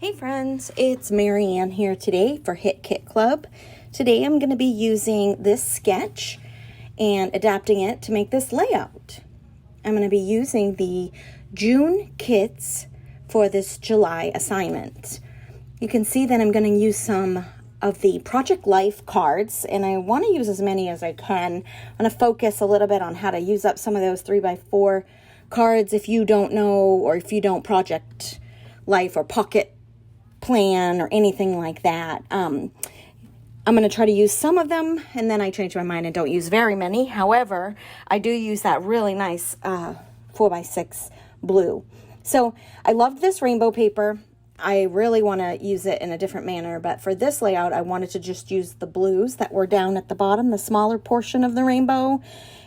Hey friends, it's Mary-Ann here today for Hit Kit Club. Today I'm going to be using this sketch and adapting it to make this layout. I'm going to be using the June kits for this July assignment. You can see that I'm going to use some of the Project Life cards, and I want to use as many as I can. I'm going to focus a little bit on how to use up some of those 3x4 cards if you don't know, or if you don't Project Life or Pocket Plan or anything like that. I'm going to try to use some of them, and then I change my mind and don't use very many. However, I do use that really nice 4x6 blue. So I loved this rainbow paper. I really want to use it in a different manner, but for this layout, I wanted to just use the blues that were down at the bottom, the smaller portion of the rainbow,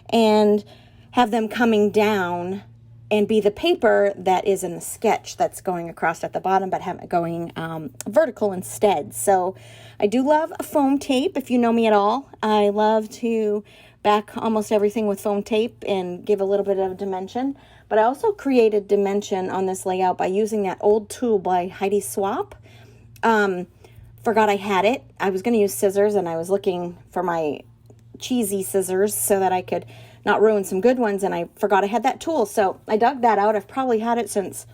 and have them coming down and be the paper that is in the sketch that's going across at the bottom, but have it going vertical instead. So I do love a foam tape. If you know me at all, I love to back almost everything with foam tape and give a little bit of dimension. But I also created dimension on this layout by using that old tool by Heidi Swap. Forgot I had it. I was going to use scissors, and I was looking for my cheesy scissors so that I could not ruin some good ones, and I forgot I had that tool. So I dug that out. I've probably had it since,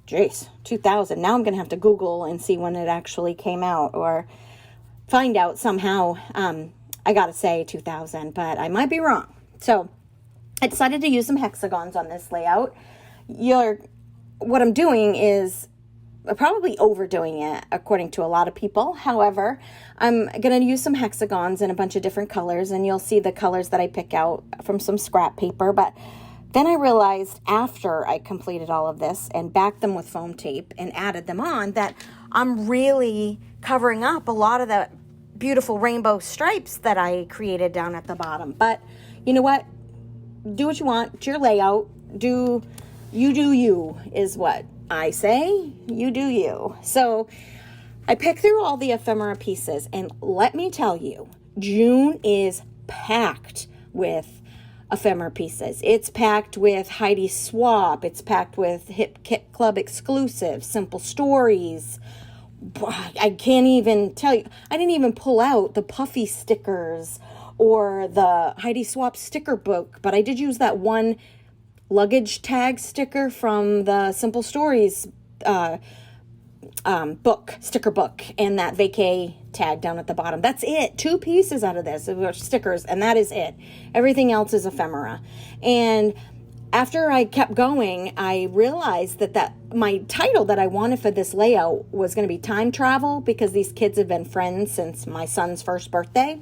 2000. Now I'm going to have to Google and see when it actually came out, or find out somehow. I got to say 2000, but I might be wrong. So I decided to use some hexagons on this layout. What I'm doing is probably overdoing it according to a lot of people. However, I'm going to use some hexagons in a bunch of different colors, and you'll see the colors that I pick out from some scrap paper. But then I realized after I completed all of this and backed them with foam tape and added them on, that I'm really covering up a lot of the beautiful rainbow stripes that I created down at the bottom. But you know what? Do what you want. It's your layout. Do you is what I say. You do you. So I picked through all the ephemera pieces, and let me tell you, June is packed with ephemera pieces. It's packed with Heidi Swap. It's packed with Hit Kit Club exclusive, Simple Stories. I can't even tell you. I didn't even pull out the puffy stickers or the Heidi Swap sticker book, but I did use that one luggage tag sticker from the Simple Stories sticker book, and that vacay tag down at the bottom. That's it. 2 pieces out of this are stickers, and that is it. Everything else is ephemera. And after I kept going, I realized that my title that I wanted for this layout was going to be time travel, because these kids have been friends since my son's first birthday.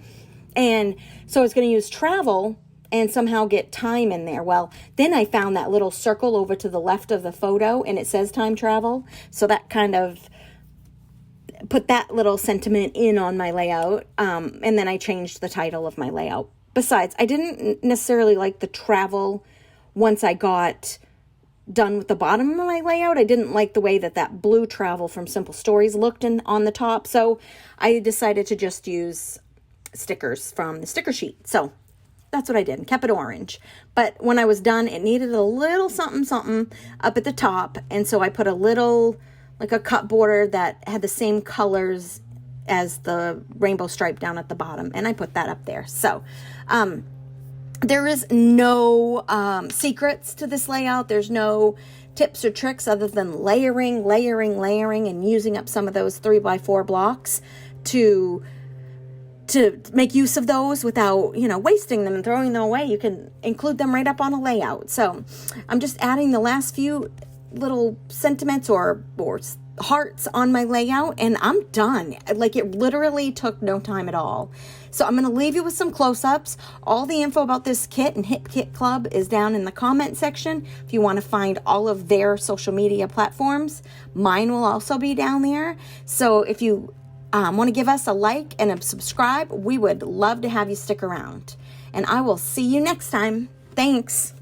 And so I was going to use travel and somehow get time in there. Well, then I found that little circle over to the left of the photo, and it says time travel. So that kind of put that little sentiment in on my layout. And then I changed the title of my layout. Besides, I didn't necessarily like the travel once I got done with the bottom of my layout. I didn't like the way that blue travel from Simple Stories looked on the top. So I decided to just use stickers from the sticker sheet. So that's what I did, and kept it orange. But when I was done, it needed a little something up at the top. And so I put a little, like a cut border that had the same colors as the rainbow stripe down at the bottom. And I put that up there. So there is no secrets to this layout. There's no tips or tricks other than layering, and using up some of those 3x4 blocks to make use of those without, wasting them and throwing them away. You can include them right up on a layout. So I'm just adding the last few little sentiments or hearts on my layout, and I'm done. Like, it literally took no time at all. So I'm going to leave you with some close-ups. All the info about this kit and Hit Kit Club is down in the comment section. If you want to find all of their social media platforms, mine will also be down there. So if you want to give us a like and a subscribe, we would love to have you stick around. And I will see you next time. Thanks.